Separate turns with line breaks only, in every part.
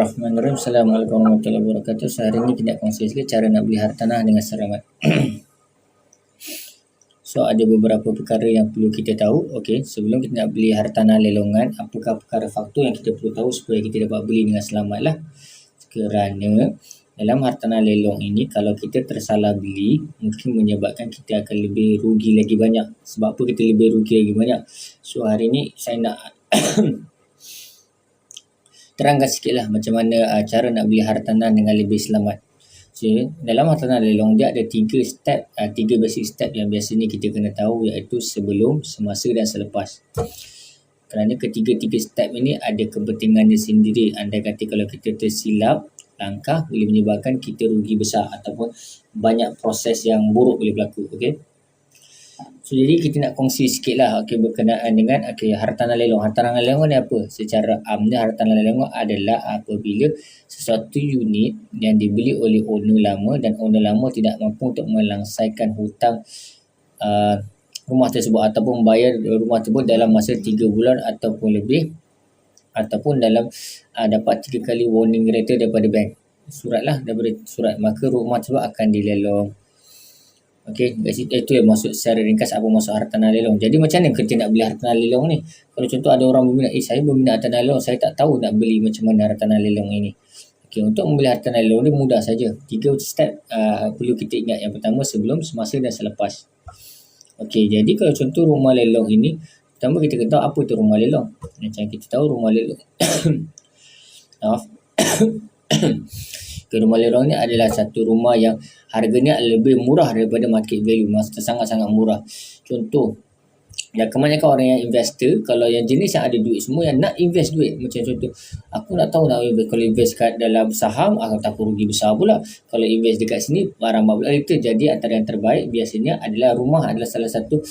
Bismillahirrahmanirrahim. Assalamualaikum warahmatullahi wabarakatuh. So, hari ini kita kongsi sikit cara nak beli hartanah dengan selamat. So, ada beberapa perkara yang perlu kita tahu. Okey, sebelum kita nak beli hartanah lelongan, apakah perkara faktor yang kita perlu tahu supaya kita dapat beli dengan selamat lah. Kerana dalam hartanah lelong ini, kalau kita tersalah beli, mungkin menyebabkan kita akan lebih rugi lagi banyak. Sebab apa kita lebih rugi lagi banyak? So, hari ini saya nak terangkan sikitlah macam mana cara nak beli hartanah dengan lebih selamat. So, dalam hartanah lelong dia ada tiga basic step yang biasanya kita kena tahu, iaitu sebelum, semasa dan selepas. Kerana ketiga-tiga step ini ada kepentingannya sendiri. Andai kata kalau kita tersilap langkah, boleh menyebabkan kita rugi besar ataupun banyak proses yang buruk boleh berlaku. Okey. So, jadi kita nak kongsi sikit lah berkenaan dengan hartanah lelong. Hartanah lelong ni apa? Secara amnya hartanah lelong adalah apabila sesuatu unit yang dibeli oleh owner lama dan owner lama tidak mampu untuk melangsaikan hutang rumah tersebut ataupun membayar rumah tersebut dalam masa 3 bulan ataupun lebih, ataupun dalam dapat 3 kali warning letter daripada bank. Daripada surat, maka rumah tersebut akan dilelong. Okey, itu yang maksud secara ringkas apa maksud hartanah lelong. Jadi macam mana kita nak beli hartanah lelong ni? Kalau contoh ada orang berminat, saya berminat hartanah lelong, saya tak tahu nak beli macam mana hartanah lelong ini. Okey, untuk membeli hartanah lelong ni mudah saja. 3 step perlu kita ingat. Yang pertama, sebelum, semasa dan selepas. Okey, jadi kalau contoh rumah lelong ini, pertama kita kena tahu apa tu rumah lelong. Macam kita tahu rumah lelong. Maaf. Rumah lelong ni adalah satu rumah yang harganya lebih murah daripada market value. Maksudnya sangat-sangat murah. Contoh, yang kebanyakan orang yang investor, kalau yang jenis yang ada duit semua, yang nak invest duit. Macam contoh, aku nak tahu nak invest. Kalau invest kat dalam saham, aku takut rugi besar pula. Kalau invest dekat sini, barang pula return. Jadi antara yang terbaik biasanya adalah rumah adalah salah satu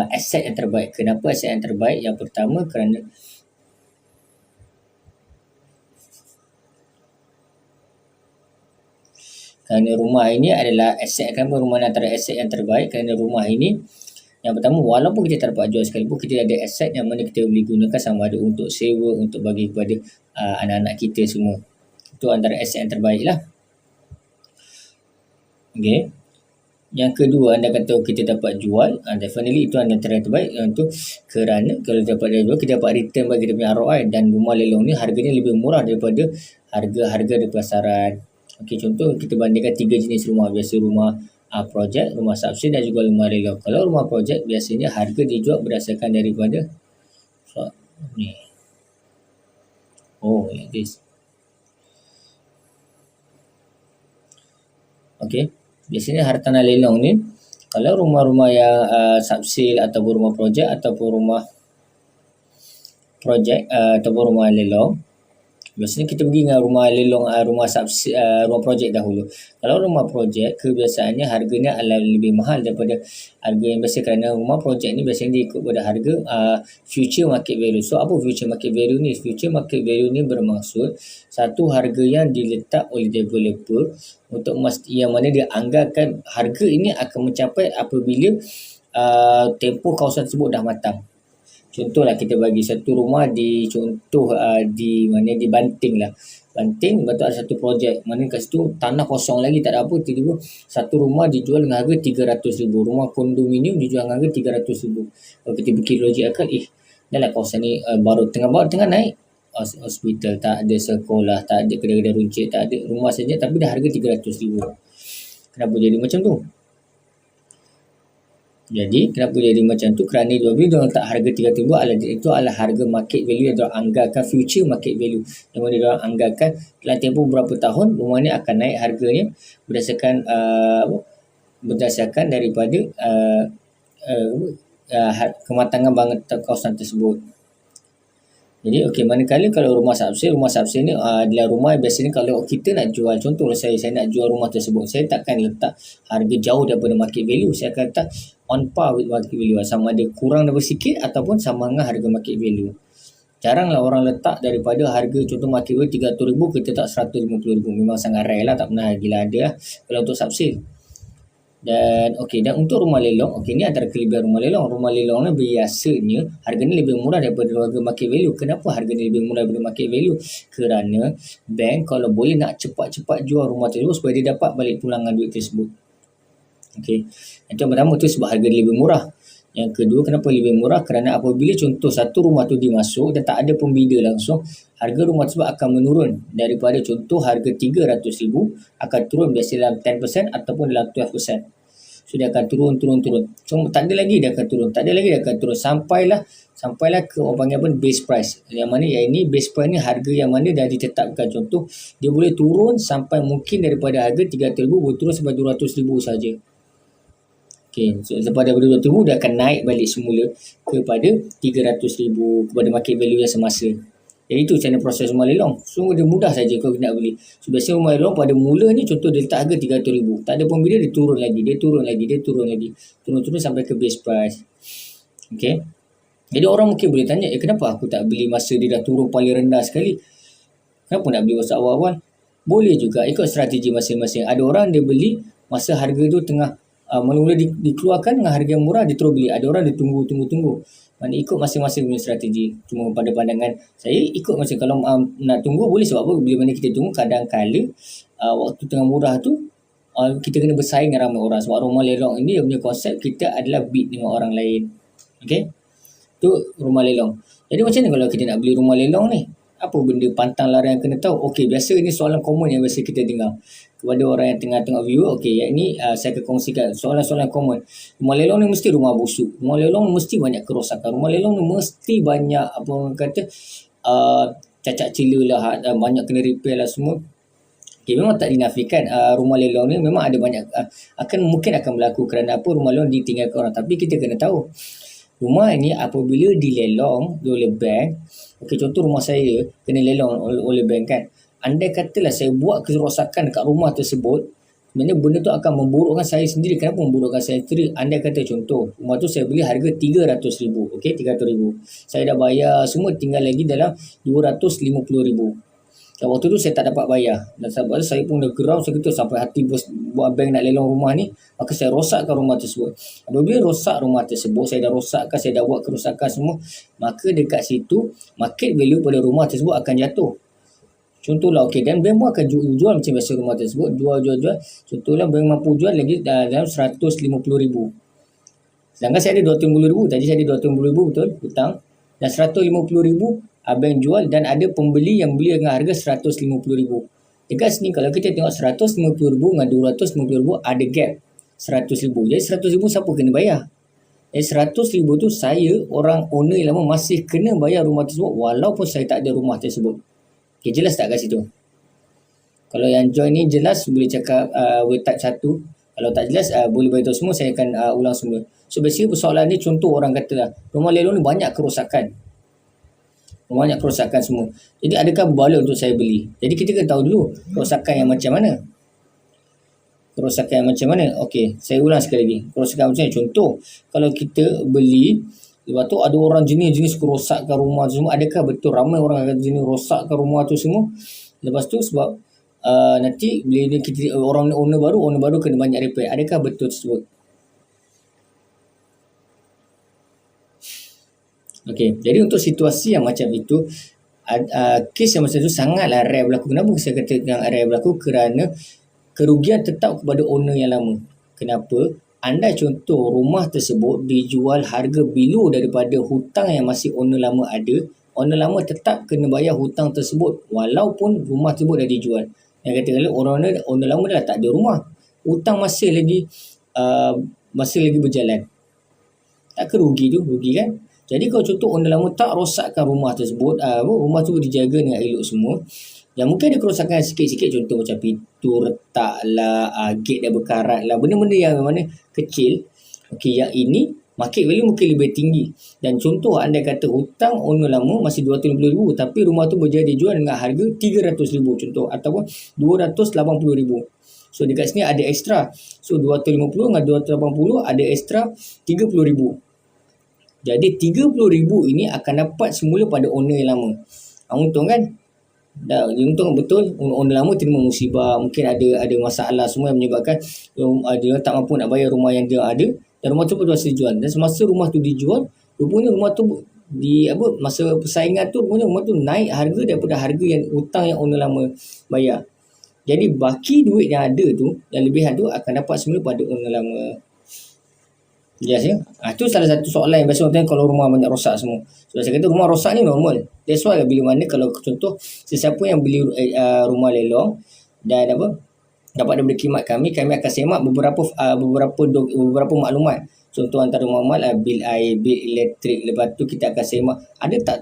aset yang terbaik. Kenapa aset yang terbaik? Yang pertama kerana rumah ini adalah aset, kan rumah antara aset yang terbaik. Kerana rumah ini, yang pertama, walaupun kita tak dapat jual sekalipun, kita ada aset yang mana kita boleh gunakan sama ada untuk sewa, untuk bagi kepada anak-anak kita semua. Itu antara aset yang terbaik lah. Okay. Yang kedua, anda kata kita dapat jual, definitely itu antara yang terbaik. Untuk kerana kalau dapat jual, kita dapat return bagi kita punya ROI. Dan rumah lelong ni harganya lebih murah daripada harga-harga di pasaran. Okey, contoh kita bandingkan 3 jenis rumah. Biasa rumah projek, rumah subsidi dan juga rumah lelong. Kalau rumah projek biasanya harga dijual berdasarkan daripada ni. Like this. Okey, biasanya hartanah lelong ni, kalau rumah-rumah yang subsidi ataupun rumah projek ataupun rumah projek ataupun rumah lelong, biasanya kita pergi dengan rumah lelong, rumah projek dahulu. Kalau rumah projek, kebiasaannya harganya adalah lebih mahal daripada harga yang biasa, kerana rumah projek ni biasanya dia ikut pada harga future market value. So, apa future market value ni? Future market value ni bermaksud satu harga yang diletak oleh developer untuk yang mana dia anggarkan harga ini akan mencapai apabila tempoh kawasan tersebut dah matang. Contohlah kita bagi satu rumah di Banting lah. Banting, betul ada satu projek mana kat situ tanah kosong lagi, tak ada apa, tiba-tiba satu rumah dijual dengan harga 300,000. Rumah kondominium dijual dengan harga 300,000. Kalau kita fikir logik akal, dah lah kawasan ni baru tengah naik. Hospital tak ada, sekolah tak ada, kedai-kedai runcit tak ada, rumah saja tapi dah harga 300,000. Kenapa jadi macam tu? Jadi, kenapa jadi macam tu? Kerana dia letak harga 300,000 itu adalah harga market value yang dia anggarkan, future market value. Yang mana dia anggarkan dalam tempoh beberapa tahun, rumah ni akan naik harganya berdasarkan daripada kematangan bangunan kawasan tersebut. Jadi, manakala kalau rumah subsidi ni adalah rumah biasanya kalau kita nak jual, contoh saya nak jual rumah tersebut, saya takkan letak harga jauh daripada market value. Saya akan letak on par with market value, sama ada kurang daripada sikit ataupun sama dengan harga market value. Jaranglah orang letak daripada harga contoh market value 300,000 kita tak 150,000. Memang sangat rare lah, tak pernah gila ada lah kalau untuk subsidi. Dan dan untuk rumah lelong, ni antara kelebihan rumah lelong. Rumah lelong ni biasanya harganya lebih murah daripada harga market value. Kenapa harganya lebih murah daripada market value? Kerana bank kalau boleh nak cepat-cepat jual rumah tersebut supaya dia dapat balik pulangan duit tersebut. Yang pertama tu sebab harga dia lebih murah. Yang kedua, kenapa lebih murah? Kerana apabila contoh satu rumah tu dimasuk dan tak ada pembida langsung, harga rumah tersebut akan menurun daripada contoh harga RM300,000 akan turun biasa dalam 10% ataupun dalam 12%. So dia akan turun. So tak ada lagi dia akan turun. Sampailah ke orang panggil apa, base price. Yang mana yang ini base price ni harga yang mana dah ditetapkan. Contoh dia boleh turun sampai mungkin daripada harga RM300,000 boleh turun sampai RM200,000 saja. So lepas daripada RM200,000 dia akan naik balik semula kepada RM300,000 kepada market value yang semasa. Jadi itu cara proses rumah lelong. So dia mudah saja kalau nak beli. So biasanya rumah lelong pada mulanya contoh dia letak harga RM300,000. Tak ada pembeli, dia turun lagi. Turun sampai ke base price. Jadi orang mungkin boleh tanya, kenapa aku tak beli masa dia dah turun paling rendah sekali? Kenapa nak beli masa awal-awal? Boleh juga ikut strategi masing-masing. Ada orang dia beli masa harga tu tengah mula-mula dikeluarkan dengan harga yang murah, dia terus beli. Ada orang dia tunggu. Mana ikut masing-masing punya strategi. Cuma pada pandangan saya ikut macam kalau nak tunggu boleh, sebab apa? Bila mana kita tunggu kadang-kala waktu tengah murah tu kita kena bersaing dengan ramai orang. Sebab rumah lelong ini dia punya konsep kita adalah bid dengan orang lain. Tu rumah lelong. Jadi macam mana kalau kita nak beli rumah lelong ni? Apa benda pantang larang yang kena tahu? Biasa ni soalan common yang biasa kita dengar kepada orang yang tengah tengok viewer. Yang ini saya akan kongsikan soalan-soalan common. Rumah lelong ni mesti rumah busuk. Rumah lelong ni mesti banyak kerosakan. Rumah lelong ni mesti banyak cacat cela lah, banyak kena repair lah semua. Memang tak dinafikan rumah lelong ni memang ada banyak mungkin akan berlaku kerana apa, rumah lelong ditinggalkan orang. Tapi kita kena tahu rumah ini apabila dilelong oleh bank, contoh rumah saya kena lelong oleh bank kan. Andai katalah saya buat kerosakan dekat rumah tersebut, sebenarnya benda tu akan memburukkan saya sendiri. Kenapa memburukkan saya sendiri? Andai kata contoh, rumah tu saya beli harga RM300,000. RM300,000. Saya dah bayar semua, tinggal lagi dalam RM250,000. Dan waktu tu saya tak dapat bayar. Dan sebab saya pun dah geram segitu sampai hati buat bank nak lelong rumah ni. Maka saya rosakkan rumah tersebut. Apabila rosak rumah tersebut, saya dah rosakkan, saya dah buat kerosakan semua. Maka dekat situ, market value pada rumah tersebut akan jatuh. Contohlah, dan bank pun akan jual macam biasa rumah tersebut. Jual. Contohlah, bank mampu jual lagi dalam RM150,000. Sedangkan saya ada RM250,000. Tadi saya ada RM250,000 betul, hutang. Dan RM150,000 bank jual dan ada pembeli yang beli dengan harga RM150,000. Dekat sini kalau kita tengok RM150,000 dengan RM250,000 ada gap RM100,000. Jadi RM100,000 siapa kena bayar? RM100,000 tu saya, orang owner yang lama, masih kena bayar rumah tersebut walaupun saya tak ada rumah tersebut. Jelas tak kat situ? Kalau yang join ni jelas boleh cakap type 1. Kalau tak jelas boleh beritahu semua, saya akan ulang semula. So basically persoalan ni, contoh orang katalah rumah lelong ni banyak kerosakan semua. Jadi adakah berbaloi untuk saya beli? Jadi kita kena tahu dulu kerosakan yang macam mana. Saya ulang sekali lagi. Kerosakan macam ni. Contoh, kalau kita beli, lepas tu ada orang jenis kerosakkan rumah tu semua. Adakah betul ramai orang akan jenis rosakkan rumah tu semua? Lepas tu sebab nanti bila kita orang owner baru kena banyak repair. Adakah betul tersebut? Jadi untuk situasi yang macam itu, kes yang macam itu sangatlah rare berlaku. Kenapa saya kata yang rare berlaku? Kerana kerugian tetap kepada owner yang lama. Kenapa? Andai contoh rumah tersebut dijual harga below daripada hutang yang masih owner lama ada, owner lama tetap kena bayar hutang tersebut walaupun rumah tersebut dah dijual. Yang katakanlah owner lama dah tak ada rumah, hutang masih lagi berjalan. Tak ke rugi tu? Rugi kan? Jadi kalau contoh owner lama tak rosakkan rumah tersebut, rumah tu dijaga dengan elok semua. Yang mungkin ada kerosakan sikit-sikit, contoh macam pintu retak lah, gate dah berkarat lah, benda-benda yang mana kecil. Yang ini market value mungkin lebih tinggi. Dan contoh andai kata hutang owner lama masih RM250,000 tapi rumah tu berjaya dijual dengan harga RM300,000 contoh, ataupun RM280,000. So dekat sini ada extra. So 250 dengan 280 ada extra 30,000. Jadi 30,000 ini akan dapat semula pada owner yang lama. Untung kan? Dah untung betul owner lama terima musibah, mungkin ada masalah semua yang menyebabkan dia tak mampu nak bayar rumah yang dia ada, dan rumah tu berasa dijual. Dan semasa rumah tu dijual, rupanya rumah tu masa persaingan tu rupanya rumah tu naik harga daripada harga yang hutang yang owner lama bayar. Jadi baki duit yang ada tu, yang lebihan tu akan dapat semula pada owner lama. Yes ya. Itu salah satu soalan yang biasa orang tanya kalau rumah banyak rosak semua. So saya kata rumah rosak ni normal. That's why bila mana kalau contoh sesiapa yang beli rumah lelong dan dapat daripada khidmat kami akan semak beberapa maklumat. Contoh antara maklumat bil air, bil elektrik, lepas tu kita akan semak ada tak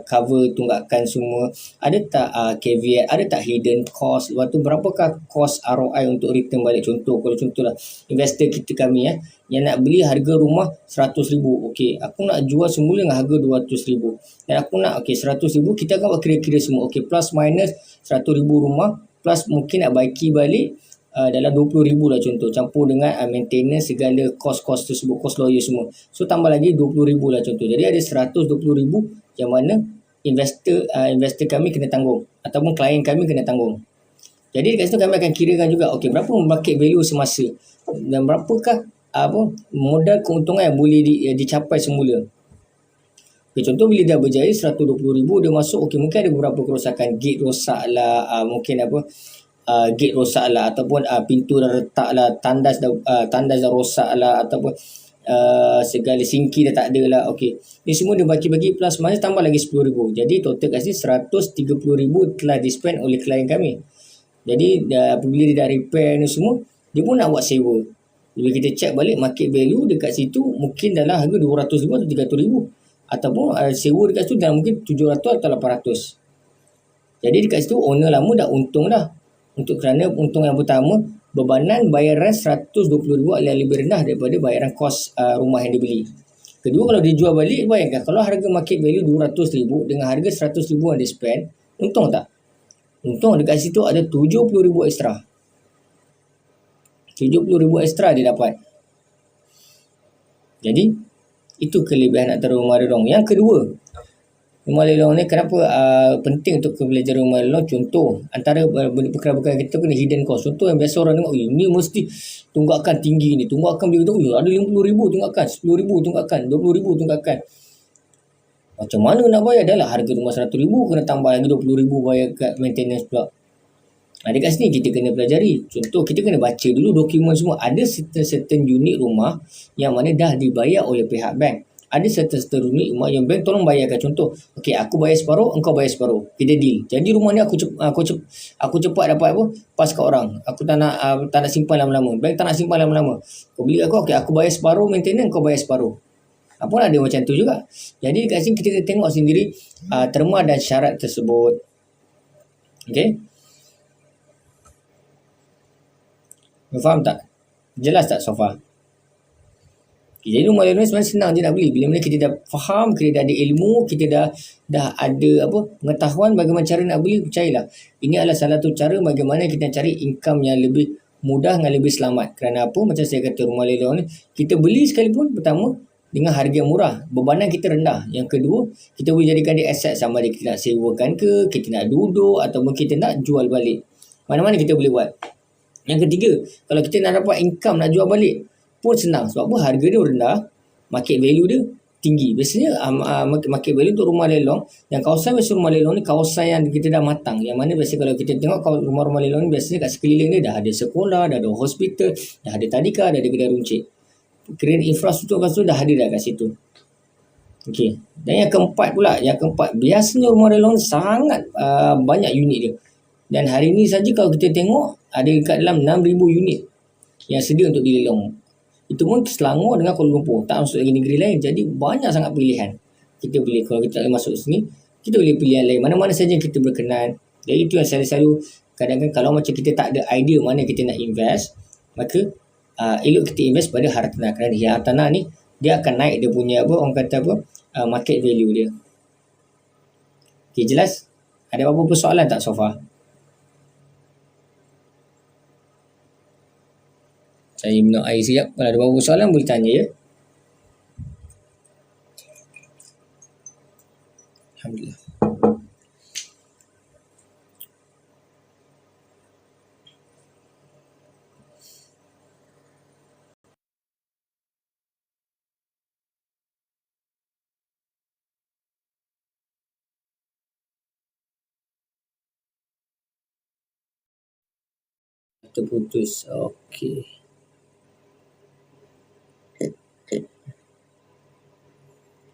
cover tunggakan semua, ada tak caveat, ada tak hidden cost, lepas tu berapakah cost ROI untuk return balik. Kalau contohlah investor kita kami yang nak beli harga rumah 100,000, okey aku nak jual semula dengan harga 200,000 dan aku nak 100,000, kita akan buat kira-kira semua, plus minus 100,000 rumah, plus mungkin nak baiki balik dalam 20,000 lah contoh, campur dengan maintenance segala kos-kos tersebut, kos lawyer semua, so tambah lagi 20,000 lah contoh. Jadi ada 120,000 yang mana investor kami kena tanggung ataupun klien kami kena tanggung. Jadi dekat situ kami akan kirakan juga berapa market value semasa dan berapakah modal keuntungan yang boleh dicapai semula. Contoh bila dah berjaya 120,000 dia masuk, mungkin ada beberapa kerosakan, gate rosak lah, mungkin gate rosak lah, ataupun pintu dah retak lah, tandas dah rosak lah, ataupun segala sinki dah tak ada lah. Ni semua dia bagi-bagi plus minus tambah lagi 10,000. Jadi total kat sini 130,000 telah di-spend oleh klien kami. Jadi apabila dia dah repair ni semua, dia pun nak buat sewa. Bila kita check balik market value dekat situ mungkin dalam harga 200,000 atau 300,000, ataupun sewa dekat situ dalam mungkin 700 atau 800. Jadi dekat situ owner lama dah untung dah. Untuk kerana untung yang pertama, bebanan bayaran 120,000 adalah lebih rendah daripada bayaran kos rumah yang dibeli. Kedua, kalau dia jual balik, bayangkan kalau harga market value 200,000 dengan harga 100,000 yang dia spend, untung tak? Untung dekat situ ada 70,000 ekstra. 70,000 ekstra dia dapat. Jadi itu kelebihan antara rumah lelong. Yang kedua, rumah lelong ni kenapa penting untuk belajar rumah lelong? Contoh antara perkara-perkara kita kena hidden cost. Contoh yang biasa orang tengok, ini mesti tunggakan tinggi ni, tunggakan bila tu ada 50,000 tunggakan, 10,000 tunggakan, 20,000 tunggakan. Macam mana nak bayar? Dah lah harga rumah 100,000 kena tambah lagi 20,000 bayar kat maintenance pula. Dekat sini kita kena pelajari. Contoh kita kena baca dulu dokumen semua. Ada certain unit rumah yang mana dah dibayar oleh pihak bank. Ada certain unit rumah yang bank tolong bayarkan. Contoh, aku bayar separuh, engkau bayar separuh. Kita deal. Jadi rumah ni aku cepat dapat pas kat orang. Aku tak nak simpan lama-lama. Bank tak nak simpan lama-lama. Kau beli aku bayar separuh maintenance, kau bayar separuh. Pun ada macam tu juga. Jadi dekat sini kita tengok sendiri terma dan syarat tersebut. Okey. Faham tak? Jelas tak so far? Jadi rumah lelong sebenarnya senang je nak beli. Bila mana kita dah faham, kita dah ada ilmu, kita dah ada pengetahuan bagaimana cara nak beli, percayalah. Ini adalah salah satu cara bagaimana kita cari income yang lebih mudah dan lebih selamat. Kerana apa? Macam saya kata, rumah lelong ni kita beli sekalipun, pertama dengan harga yang murah, bebanan kita rendah. Yang kedua, kita boleh jadikan dia aset, sama ada kita nak sewakan ke, kita nak duduk ataupun kita nak jual balik. Mana-mana kita boleh buat. Yang ketiga, kalau kita nak dapat income nak jual balik pun senang. Sebab apa? Harga dia rendah, market value dia tinggi. Biasanya market value untuk rumah lelong, yang kawasan biasa rumah lelong ni kawasan yang kita dah matang. Yang mana biasa kalau kita tengok rumah-rumah lelong ni biasanya kat sekeliling dia dah ada sekolah, dah ada hospital, dah ada tadika, dah ada kedai runcit. Kira infrastruktur dah ada dah kat situ. Okey. Dan yang keempat pula, biasanya rumah lelong ni sangat banyak unit dia. Dan hari ni saja kalau kita tengok ada dekat dalam 6,000 unit yang sedia untuk dilelong. Itu pun Selangor dengan Kuala Lumpur, tak masuk lagi negeri lain. Jadi banyak sangat pilihan. Kita boleh, kalau kita tak boleh masuk sini, kita boleh pilih yang lain. Mana-mana saja yang kita berkenan. Jadi itu yang saya selalu kadang-kadang kalau macam kita tak ada idea mana kita nak invest, maka elok kita invest pada hartanah. Kerana hartanah ni dia akan naik dia punya market value dia. Okay, jelas? Ada apa-apa persoalan tak so far? Saya minum air sekejap. Kalau ada apa-apa soalan boleh tanya ya. Alhamdulillah. Terputus. Okey.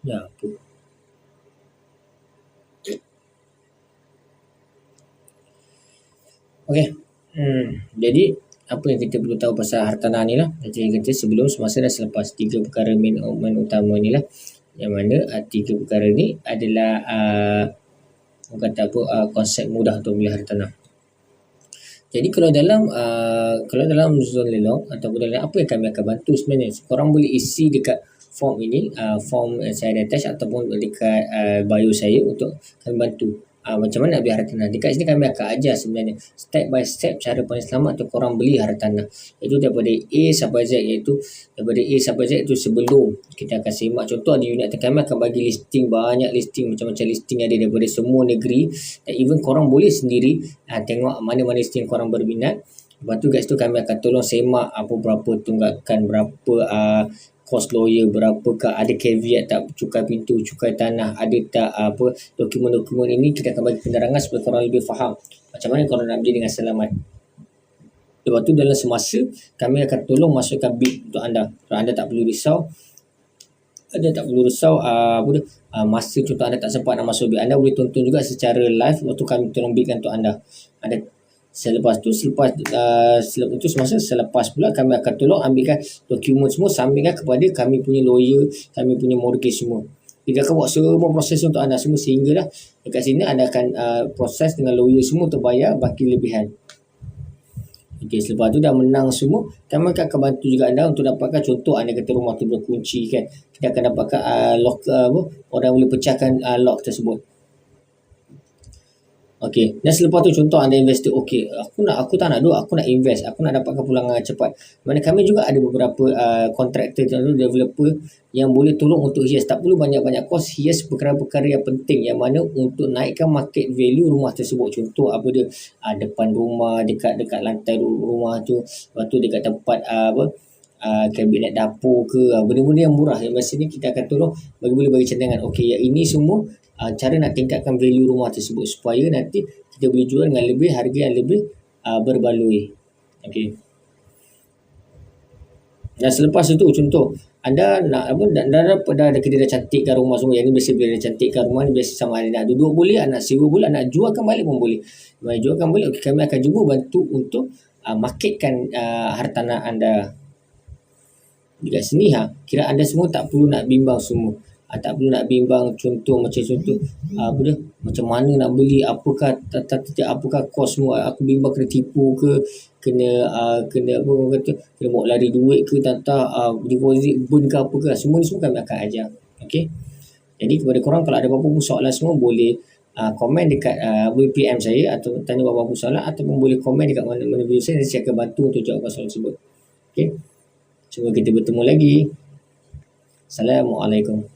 Ya, apa? Okey. Jadi apa yang kita perlu tahu pasal hartanah ni lah. Macam yang kata sebelum, semasa dan selepas, tiga perkara main utama ni lah. Yang mana tiga perkara ni adalah orang kata apa, konsep mudah untuk beli hartanah. Jadi kalau dalam zon lelong ataupun dalam apa yang kami akan bantu sebenarnya, korang boleh isi dekat form ini, form saya ada attach ataupun dekat bio saya untuk kami bantu. Macam mana nak beli hartanah. Dekat sini kami akan ajar sebenarnya step by step cara paling selamat untuk korang beli hartanah. Iaitu daripada A sampai Z, iaitu sebelum kita akan semak. Contoh di unit kami akan bagi listing, banyak listing, macam-macam listing ada daripada semua negeri, dan even korang boleh sendiri tengok mana-mana listing korang berminat. Lepas tu kat situ kami akan tolong semak berapa tunggakan, berapa kos lawyer, berapakah, ada caveat tak, cukai pintu, cukai tanah, ada tak dokumen-dokumen ini. Kita akan bagi penerangan supaya korang lebih faham macam mana korang nak beli dengan selamat. Lepas tu dalam semasa kami akan tolong masukkan bid untuk anda. Kalau anda tak perlu risau, masa contoh anda tak sempat nak masuk bid, anda boleh tonton juga secara live. Lepas tu kami tolong bidkan untuk anda. Selepas pula kami akan tolong ambilkan dokumen semua, submitkan kepada kami punya lawyer, kami punya mortgage semua. Kita akan buat semua proses untuk anda semua, sehinggalah dekat sini anda akan proses dengan lawyer semua untuk bayar baki lebihan. Okey, selepas tu dah menang semua, kami akan bantu juga anda untuk dapatkan, contoh anda kata rumah tu berkunci kan, kita akan dapatkan lock, orang boleh pecahkan lock tersebut. Okey, dan selepas tu contoh anda investor, okey, aku tak nak duit, aku nak invest, aku nak dapatkan pulangan cepat. Mana kami juga ada beberapa kontraktor atau developer yang boleh tolong untuk hias. Tak perlu banyak-banyak kos, hias perkara-perkara yang penting yang mana untuk naikkan market value rumah tersebut. Contoh dia depan rumah, dekat lantai rumah tu, lepas tu dekat tempat kabinet dapur ke, benda-benda yang murah yang biasanya kita akan tolong boleh bagi cadangan. Okey, yang ini semua cara nak tingkatkan value rumah tersebut supaya nanti kita boleh jual dengan harga yang lebih berbaloi. Okey. Dan selepas itu contoh anda nak dah kita dah cantikkan rumah semua. Yang ni biasa bila dah cantikkan rumah ni, biasa sama ada nak duduk boleh, nak sewa boleh, nak jualkan balik pun boleh. Jualkan balik, okey, kami akan cuba bantu untuk marketkan hartanah anda. Dekat sini kira anda semua tak perlu nak bimbang semua. Tak perlu nak bimbang contoh macam mana nak beli, apakah kos semua, aku bimbang kena tipu ke, kena bawa lari duit ke, deposit burn ke apa ke, semua ni semua kami akan ajar. Okey, jadi kepada korang kalau ada apa-apa soalan semua boleh komen dekat boleh PM saya atau tanya apa-apa soalan, ataupun boleh komen dekat mana-mana video saya akan bantu untuk jawab soalan tersebut. Okey, cuma kita bertemu lagi. Assalamualaikum.